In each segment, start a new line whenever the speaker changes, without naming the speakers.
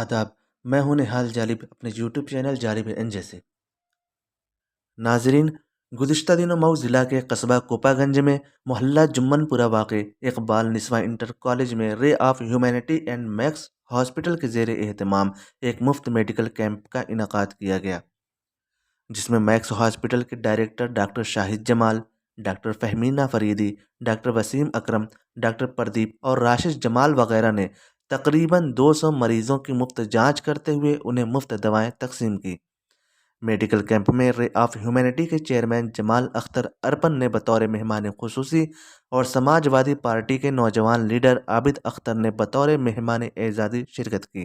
आदाब। मैं हूँ निहाल जालिब अपने यूट्यूब चैनल जालिब एनजे से। नाजरीन, गुज़िश्ता दिनों मऊ ज़िला के कस्बा कोपागंज में मोहल्ला जुम्मनपुरा वाक़ एक बाल निस्वा इंटर कॉलेज में ray of humanity and max hospital के ज़ेर एहतमाम एक मुफ्त मेडिकल कैंप का इनकाद किया गया, जिसमें मैक्स हॉस्पिटल के director doctor Shahid Jamal, doctor Fahmina Faridi, doctor Wasim Akram, doctor Pradeep और राशिद जमाल वगैरह ने तकरीबन 200 मरीजों की मुफ्त जांच करते हुए उन्हें मुफ्त दवाएं तकसीम की। मेडिकल कैंप में रे ऑफ ह्यूमैनिटी के चेयरमैन जमाल अख्तर अरपन ने बतौर मेहमान खुसूसी और समाजवादी पार्टी के नौजवान लीडर आबिद अख्तर ने बतौर मेहमान एजाज़ी शिरकत की।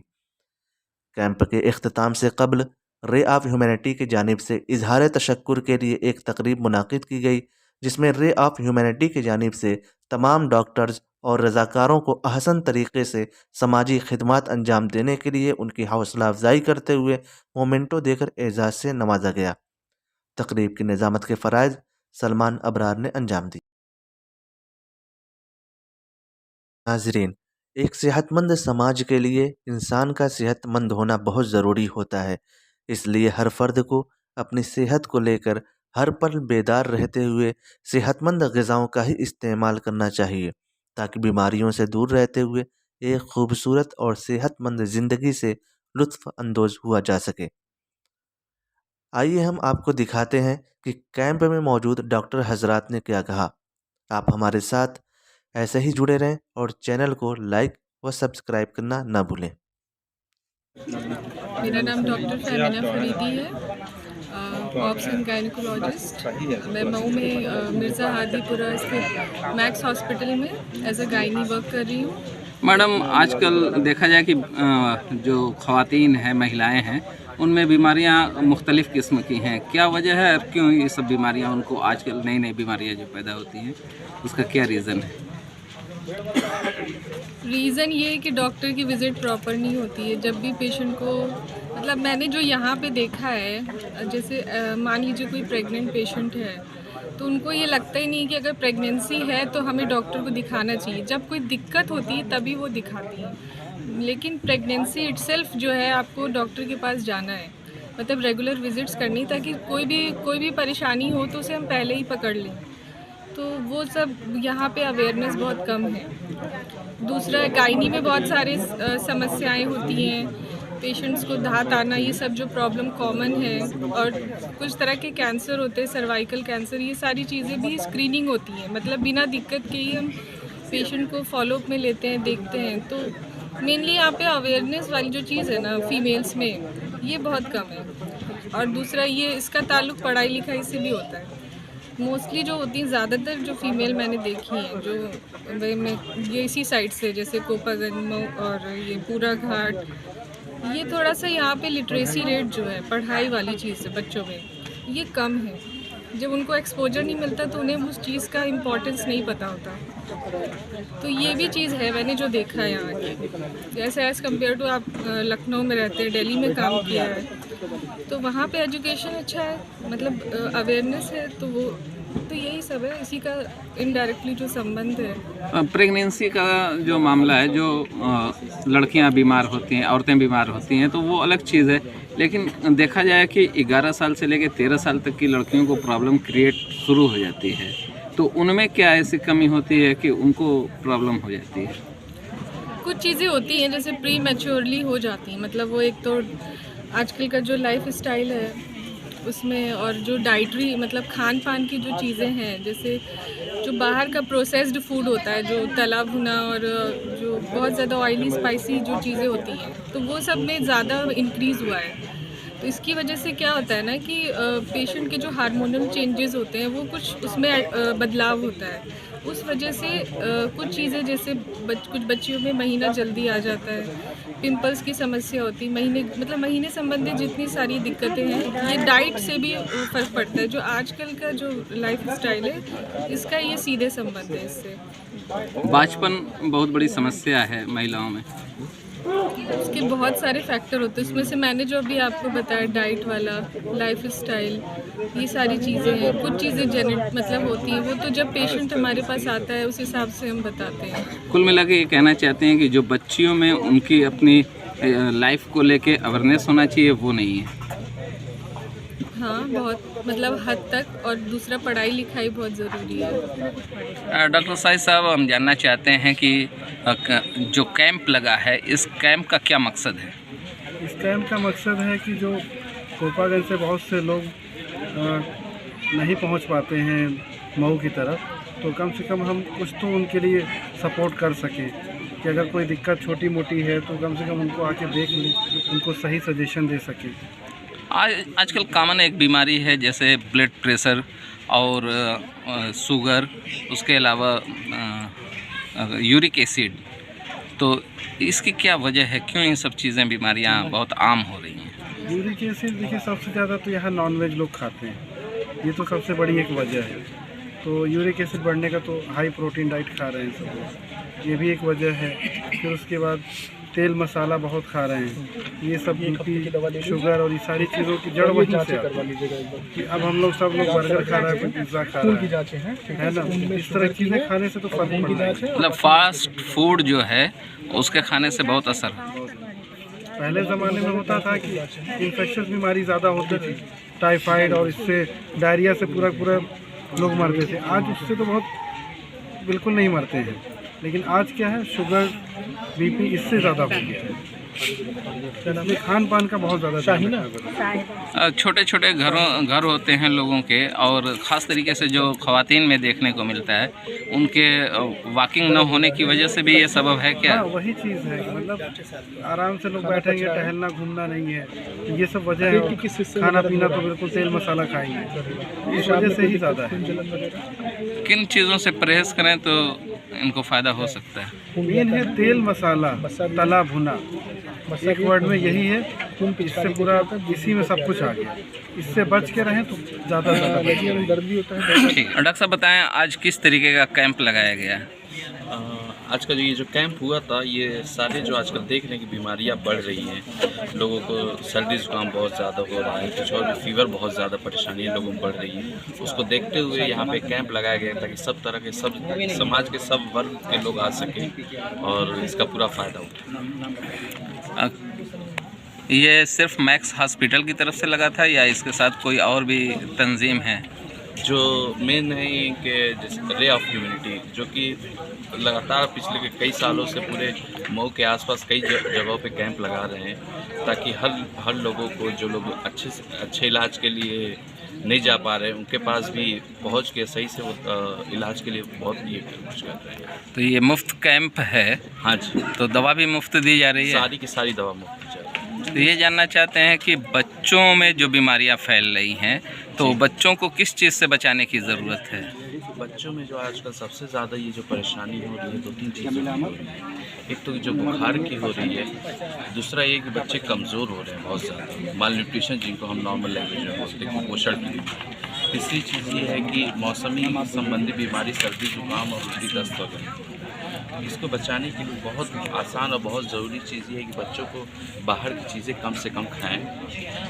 कैंप के इख्तिताम से कबल रे ऑफ ह्यूमैनिटी की जानिब से इजहार तशक्कुर के लिए एक तकरीब मुनाकिद की गई, जिसमें रे ऑफ ह्यूमैनिटी की जानिब से तमाम डॉक्टर्स और रज़ाकारों को अहसन तरीके से समाजी खिदमत अंजाम देने के लिए उनकी हौसला अफजाई करते हुए मोमेंटो देकर एजाज़ से नवाजा गया। तकरीब की निज़ामत के फ़राइज़ सलमान अबरार ने अंजाम दी। नाजरीन, एक सेहतमंद समाज के लिए इंसान का सेहतमंद होना बहुत ज़रूरी होता है। इसलिए हर फ़र्द को अपनी सेहत को लेकर हर पल बेदार रहते हुए सेहतमंद ग़िज़ाओं का ही इस्तेमाल करना चाहिए, ताकि बीमारियों से दूर रहते हुए एक खूबसूरत और सेहतमंद ज़िंदगी से लुत्फ़ अंदोज़ हुआ जा सके। आइए हम आपको दिखाते हैं कि कैंप में मौजूद डॉक्टर हजरात ने क्या कहा। आप हमारे साथ ऐसे ही जुड़े रहें और चैनल को लाइक व सब्सक्राइब करना ना भूलें।
मेरा नाम डॉक्टर फहमीना फरीदी है, ऑब्स एंड गायनिकोलॉजिस्ट। मैं मऊ में मिर्ज़ा हादीपुरा स्थित मैक्स हॉस्पिटल में एज अ गायनी वर्क कर रही हूँ।
मैडम, आजकल देखा जाए कि जो ख़वातीन हैं, महिलाएं हैं, उनमें बीमारियां मुख्तलिफ़ किस्म की हैं। क्या वजह है, क्यों ये सब बीमारियां उनको आजकल नई नई बीमारियां जो पैदा होती हैं, उसका क्या रीज़न है?
रीज़न ये है कि डॉक्टर की विज़िट प्रॉपर नहीं होती है। जब भी पेशेंट को मतलब मैंने जो यहाँ पे देखा है, जैसे मान लीजिए कोई प्रेग्नेंट पेशेंट है, तो उनको ये लगता ही नहीं कि अगर प्रेगनेंसी है तो हमें डॉक्टर को दिखाना चाहिए। जब कोई दिक्कत होती है तभी वो दिखाती हैं, लेकिन प्रेगनेंसी इटसेल्फ जो है, आपको डॉक्टर के पास जाना है, मतलब रेगुलर विज़िट्स करनी, ताकि कोई भी परेशानी हो तो उसे हम पहले ही पकड़ लें। तो वो सब यहाँ पे अवेयरनेस बहुत कम है। दूसरा, गायनी में बहुत सारे समस्याएं होती हैं, पेशेंट्स को धात आना, ये सब जो प्रॉब्लम कॉमन है, और कुछ तरह के कैंसर होते हैं, सर्वाइकल कैंसर, ये सारी चीज़ें भी स्क्रीनिंग होती हैं, मतलब बिना दिक्कत के ही हम पेशेंट को फॉलोअप में लेते हैं, देखते हैं। तो मेनली यहाँ पे अवेयरनेस वाली जो चीज़ है ना फीमेल्स में, ये बहुत कम है। और दूसरा, ये इसका ताल्लुक़ पढ़ाई लिखाई से भी होता है। मोस्टली जो होती हैं, ज़्यादातर जो फीमेल मैंने देखी हैं, जो मैं ये इसी साइड से, जैसे कोपागंज और ये पूरा घाट, ये थोड़ा सा यहाँ पे लिटरेसी रेट जो है पढ़ाई वाली चीज़ है बच्चों में, ये कम है। जब उनको एक्सपोजर नहीं मिलता तो उन्हें उस चीज़ का इम्पोर्टेंस नहीं पता होता। तो ये भी चीज़ है मैंने जो देखा है यहाँ की। जैसे एज़ कम्पेयर टू आप लखनऊ में रहते हैं, दिल्ली में काम किया है, तो वहाँ पे एजुकेशन अच्छा है, मतलब अवेयरनेस है, तो यही सब है, इसी का इनडायरेक्टली जो संबंध है।
प्रेगनेंसी का जो मामला है, जो लड़कियां बीमार होती हैं, औरतें बीमार होती हैं, तो वो अलग चीज़ है। लेकिन देखा जाए कि 11 साल से लेकर 13 साल तक की लड़कियों को प्रॉब्लम क्रिएट शुरू हो जाती है, तो उनमें क्या ऐसी कमी होती है कि उनको प्रॉब्लम हो जाती है?
कुछ चीज़ें होती हैं जैसे प्री मैच्योरली हो जाती हैं, मतलब वो एक तो आजकल का जो लाइफ स्टाइल है उसमें, और जो डाइटरी मतलब खान पान की जो चीज़ें हैं, जैसे जो बाहर का प्रोसेस्ड फूड होता है, जो तला भुना और जो बहुत ज़्यादा ऑयली स्पाइसी जो चीज़ें होती हैं, तो वो सब में ज़्यादा इंक्रीज़ हुआ है। तो इसकी वजह से क्या होता है ना कि पेशेंट के जो हार्मोनल चेंजेस होते हैं वो कुछ उसमें बदलाव होता है। उस वजह से कुछ चीज़ें, जैसे कुछ बच्चियों में महीना जल्दी आ जाता है, पिंपल्स की समस्या होती है, महीने संबंधित जितनी सारी दिक्कतें हैं, ये डाइट से भी फ़र्क पड़ता है। जो आजकल का जो लाइफ स्टाइल है, इसका ये सीधे संबंध है इससे।
बचपन बहुत बड़ी समस्या है महिलाओं में।
उसके बहुत सारे फैक्टर होते हैं, उसमें से मैंने जो अभी आपको बताया, डाइट वाला, लाइफ स्टाइल, ये सारी चीज़ें हैं। कुछ चीज़ें मतलब होती हैं, वो तो जब पेशेंट हमारे पास आता है उस हिसाब से हम बताते हैं।
कुल मिला के ये कहना चाहते हैं कि जो बच्चियों में उनकी अपनी लाइफ को लेके अवेयरनेस होना चाहिए वो नहीं है।
हाँ, बहुत मतलब हद तक, और दूसरा पढ़ाई लिखाई बहुत ज़रूरी है।
डॉक्टर साहिब साहब, हम जानना चाहते हैं कि जो कैंप लगा है इस कैंप का क्या मकसद है?
इस कैंप का मकसद है कि जो कोपागंज से बहुत से लोग नहीं पहुंच पाते हैं मऊ की तरफ, तो कम से कम हम कुछ तो उनके लिए सपोर्ट कर सकें कि अगर कोई दिक्कत छोटी मोटी है तो कम से कम उनको आके देख लें, उनको सही सजेशन दे सकें।
आजकल कॉमन एक बीमारी है जैसे ब्लड प्रेशर और शुगर, उसके अलावा यूरिक एसिड, तो इसकी क्या वजह है, क्यों ये सब चीज़ें बीमारियां बहुत आम हो रही हैं?
यूरिक एसिड देखिए, सबसे ज़्यादा तो यहाँ नॉनवेज लोग खाते हैं, ये तो सबसे बड़ी एक वजह है। तो यूरिक एसिड बढ़ने का तो हाई प्रोटीन डाइट खा रहे हैं सब लोग, ये भी एक वजह है। फिर उसके बाद तेल मसाला बहुत खा रहे हैं, ये सब बीपी शुगर और ये सारी चीज़ों की जड़ वहीं से कि अब हम लोग सब लोग बर्गर खा रहे हैं, पिज्ज़ा खा रहे हैं, है ना। इस तरह की चीज़ें खाने से तो फर्क पड़ रहा है।
मतलब फास्ट फूड जो है उसके खाने से बहुत असर है।
पहले ज़माने में होता था कि इन्फेक्शस बीमारी ज़्यादा होती थी, टाइफाइड, और इससे डायरिया से पूरा लोग मरते थे। आज उससे तो बहुत बिल्कुल नहीं मरते हैं, लेकिन आज क्या है, शुगर बीपी इससे ज़्यादा हो गया है। खान पान का बहुत ज़्यादा
छोटे छोटे घर होते हैं लोगों के, और ख़ास तरीके से जो ख़वातीन में देखने को मिलता है, उनके वॉकिंग न होने की वजह से भी ये सबब है क्या?
हाँ, वही चीज़ है, मतलब आराम से लोग बैठेंगे, टहलना घूमना नहीं है, ये सब वजह है। खाना पीना तो बिल्कुल तेल मसाला खाएंगे, इस वजह से ही ज़्यादा है।
किन चीज़ों से परहेज़ करें तो इनको फ़ायदा हो सकता है?
मेन है तेल मसाला, तला भुना, एक वर्ड में यही है। इससे पूरा इसी में सब कुछ आ गया, इससे बच के रहें तो ज़्यादा दर्द भी होता है।
ठीक है, डॉक्टर साहब बताएं, आज किस तरीके का कैंप लगाया गया है?
आज का ये जो कैंप हुआ था, ये सारे जो आजकल देख रहे हैं कि बीमारियां बढ़ रही हैं, लोगों को सर्दी जुकाम बहुत ज़्यादा हो रहा है, कुछ और भी फीवर बहुत ज़्यादा परेशानियां लोगों में बढ़ रही हैं, उसको देखते हुए यहाँ पे कैंप लगाया गया ताकि सब तरह के, सब समाज के सब वर्ग के लोग आ सकें और इसका पूरा फ़ायदा उठाएं।
ये सिर्फ मैक्स हॉस्पिटल की तरफ से लगा था या इसके साथ कोई और भी तंजीम है?
जो मेन है कि जैसे रे ऑफ ह्यूमैनिटी, जो कि लगातार पिछले के कई सालों से पूरे मऊ के आसपास कई जगहों पे कैंप लगा रहे हैं, ताकि हर लोगों को, जो लोग अच्छे इलाज के लिए नहीं जा पा रहे, उनके पास भी पहुंच के सही से इलाज के लिए बहुत ये कोशिश कर रहे हैं।
तो ये मुफ्त कैंप है?
हाँ जी।
तो दवा भी मुफ्त दी जा रही है?
सारी की सारी दवा मुफ्त दी जा रही है।
तो ये जानना चाहते हैं कि बच्चों में जो बीमारियां फैल रही हैं, तो बच्चों को किस चीज़ से बचाने की ज़रूरत है?
बच्चों में जो आजकल सबसे ज़्यादा ये जो परेशानी हो रही है, 2-3 चीज़ों की हो रही है। एक तो जो बुखार की हो रही है, दूसरा ये कि बच्चे कमज़ोर हो रहे हैं बहुत ज़्यादा, माल न्यूट्रिशन जिनको हम नॉर्मल लैंग्वेज में बोलते हैं, कुपोषण की बीमारी। तीसरी चीज़ ये है कि मौसमी संबंधी बीमारी, सर्दी जुकाम और उल्टी दस्त वगैरह। इसको बचाने के लिए बहुत आसान और बहुत ज़रूरी चीज़ ये है कि बच्चों को बाहर की चीज़ें कम से कम खाएं,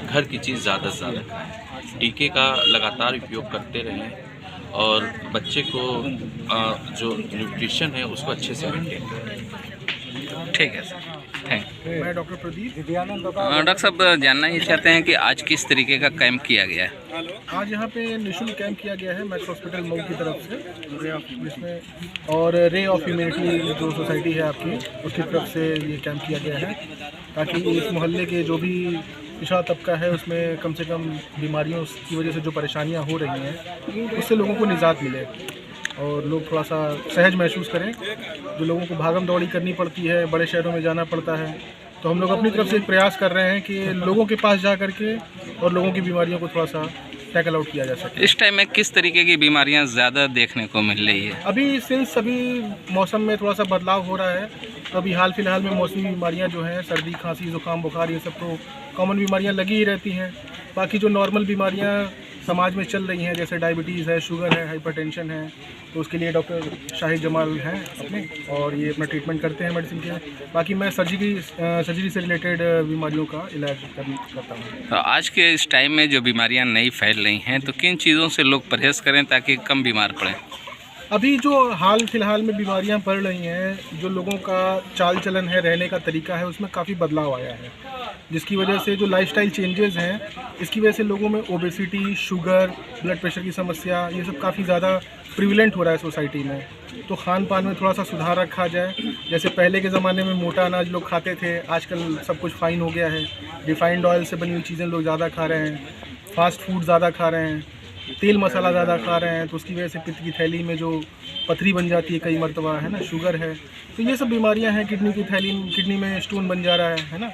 घर की चीज़ ज़्यादा से ज़्यादा खाएं, टीके का लगातार उपयोग करते रहें, और बच्चे को जो न्यूट्रिशन है उसको अच्छे से मेंटेन करें।
ठीक है सर, थैंक यू।
मैं डॉक्टर प्रदीप।
डॉक्टर साहब, जानना ये चाहते हैं कि आज किस तरीके का कैंप किया गया है?
आज यहाँ पे निःशुल्क कैंप किया गया है मैक्स हॉस्पिटल मऊ की तरफ से, रे ऑफ इसमें, और रे ऑफ ह्यूमैनिटी जो सोसाइटी है आपकी, उसकी तरफ से ये कैंप किया गया है, ताकि इस मोहल्ले के जो भी पिछड़ा तबका है उसमें कम से कम बीमारियों की वजह से जो परेशानियाँ हो रही हैं, उससे लोगों को निजात मिले और लोग थोड़ा सा सहज महसूस करें। जो लोगों को भागम दौड़ी करनी पड़ती है, बड़े शहरों में जाना पड़ता है, तो हम लोग अपनी तरफ से एक प्रयास कर रहे हैं कि लोगों के पास जा करके और लोगों की बीमारियों को थोड़ा सा टैकल आउट किया जा सके।
इस टाइम में किस तरीके की बीमारियां ज़्यादा देखने को मिल रही है?
अभी सिंस अभी मौसम में थोड़ा सा बदलाव हो रहा है, तो अभी हाल फिलहाल में मौसमी बीमारियां जो हैं, सर्दी खांसी जुकाम बुखार, ये सब तो कॉमन बीमारियां लगी ही रहती हैं। बाकी जो नॉर्मल बीमारियां समाज में चल रही हैं, जैसे डायबिटीज़ है, शुगर है, हाइपरटेंशन है, तो उसके लिए डॉक्टर शाहिद जमाल हैं अपने, और ये अपना ट्रीटमेंट करते हैं मेडिसिन के। बाकी मैं सर्जरी से रिलेटेड बीमारियों का इलाज करता हूँ।
तो आज के इस टाइम में जो बीमारियां नई फैल रही हैं, तो किन चीज़ों से लोग परहेज़ करें ताकि कम बीमार पड़ें?
अभी जो हाल फिलहाल में बीमारियां बढ़ रही हैं, जो लोगों का चाल चलन है, रहने का तरीका है, उसमें काफ़ी बदलाव आया है, जिसकी वजह से जो लाइफस्टाइल चेंजेस हैं, इसकी वजह से लोगों में ओबेसिटी, शुगर, ब्लड प्रेशर की समस्या, ये सब काफ़ी ज़्यादा प्रिविलेंट हो रहा है सोसाइटी में। तो खान पान में थोड़ा सा सुधार रखा जाए। जैसे पहले के ज़माने में मोटा अनाज लोग खाते थे, आजकल सब कुछ फाइन हो गया है। रिफाइंड ऑयल से बनी हुई चीज़ें लोग ज़्यादा खा रहे हैं, फास्ट फूड ज़्यादा खा रहे हैं, तेल मसाला ज़्यादा खा रहे हैं, तो उसकी वजह से पित्त की थैली में जो पथरी बन जाती है कई मरतबा, है ना, शुगर है, तो ये सब बीमारियां हैं। किडनी की थैली, किडनी में स्टोन बन जा रहा है ना।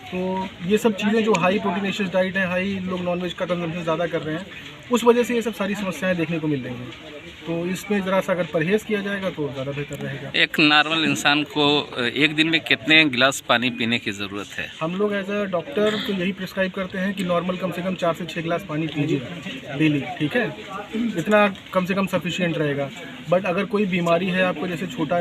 तो ये सब चीज़ें जो हाई प्रोटीनेशियस डाइट है, हाई लोग नॉनवेज का कंजम्पशन ज़्यादा कर रहे हैं, उस वजह से ये सब सारी समस्याएं देखने को मिल रही हैं। तो इसमें ज़रा सा अगर परहेज़ किया जाएगा तो ज़्यादा बेहतर रहेगा।
एक नॉर्मल इंसान को एक दिन में कितने गिलास पानी पीने की ज़रूरत है?
हम लोग एज अ डॉक्टर तो यही प्रिस्क्राइब करते हैं कि नॉर्मल कम से कम 4 से 6 गिलास पानी पीजिए डेली, ठीक है, इतना कम से कम सफिशिएंट रहेगा। बट अगर कोई बीमारी है आपको, जैसे छोटा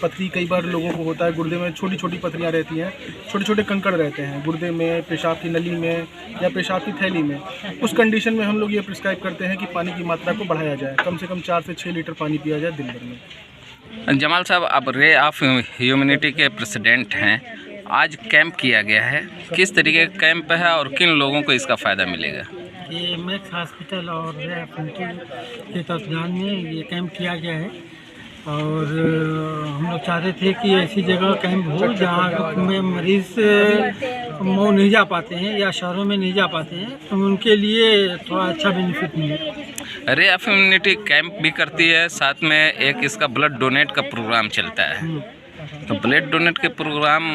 पथरी कई बार लोगों को होता है, गुर्दे में छोटी छोटी पथरियाँ रहती हैं, छोटे छोटे कंकड़ रहते हैं गुर्दे में, पेशाब की नली में या पेशाब की थैली में, उस कंडीशन में हम लोग ये प्रिस्क्राइब करते हैं कि पानी की मात्रा को बढ़ाया जाए, कम से कम 4 से 6 लीटर पानी पिया जाए दिन भर में।
जमाल साहब, आप रे ऑफ ह्यूमैनिटी के प्रेसिडेंट हैं। आज कैंप किया गया है, किस तरीके का कैंप है और किन लोगों को इसका फ़ायदा मिलेगा?
ये मैक्स हॉस्पिटल और रे ऑफ के तत्वाधान में ये कैंप किया गया है और हम लोग चाहते थे कि ऐसी जगह कैंप हो जहाँ में मरीज़ मऊ नहीं जा पाते हैं या शहरों में नहीं जा पाते हैं, तो उनके लिए थोड़ा अच्छा बेनिफिट मिले।
रे ऑफ ह्यूमैनिटी कैंप भी करती है, साथ में एक इसका ब्लड डोनेट का प्रोग्राम चलता है। तो ब्लड डोनेट के प्रोग्राम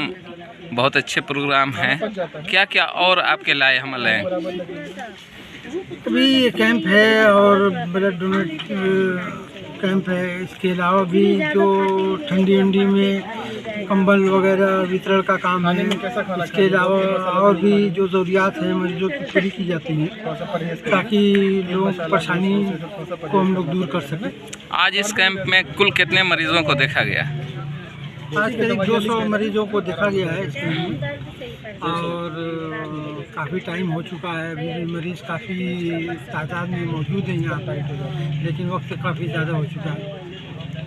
बहुत अच्छे प्रोग्राम हैं। क्या क्या और आपके लाए हमल हैं?
अभी ये कैंप है और ब्लड डोनेट कैंप है। इसके अलावा भी जो ठंडी उंडी में कंबल वगैरह वितरण का काम है। इसके अलावा और भी जो ज़रूरियात हैं मरीजों की पूरी की जाती हैं ताकि लोगों की परेशानी को हम लोग दूर कर सकें।
आज इस कैंप में कुल कितने मरीजों को देखा गया?
आज करीब 200 मरीजों को देखा गया है इस कैंप में और काफ़ी टाइम हो चुका है। अभी भी मरीज़ काफ़ी तादाद में मौजूद हैं यहाँ पर, लेकिन वक्त काफ़ी ज़्यादा हो चुका है।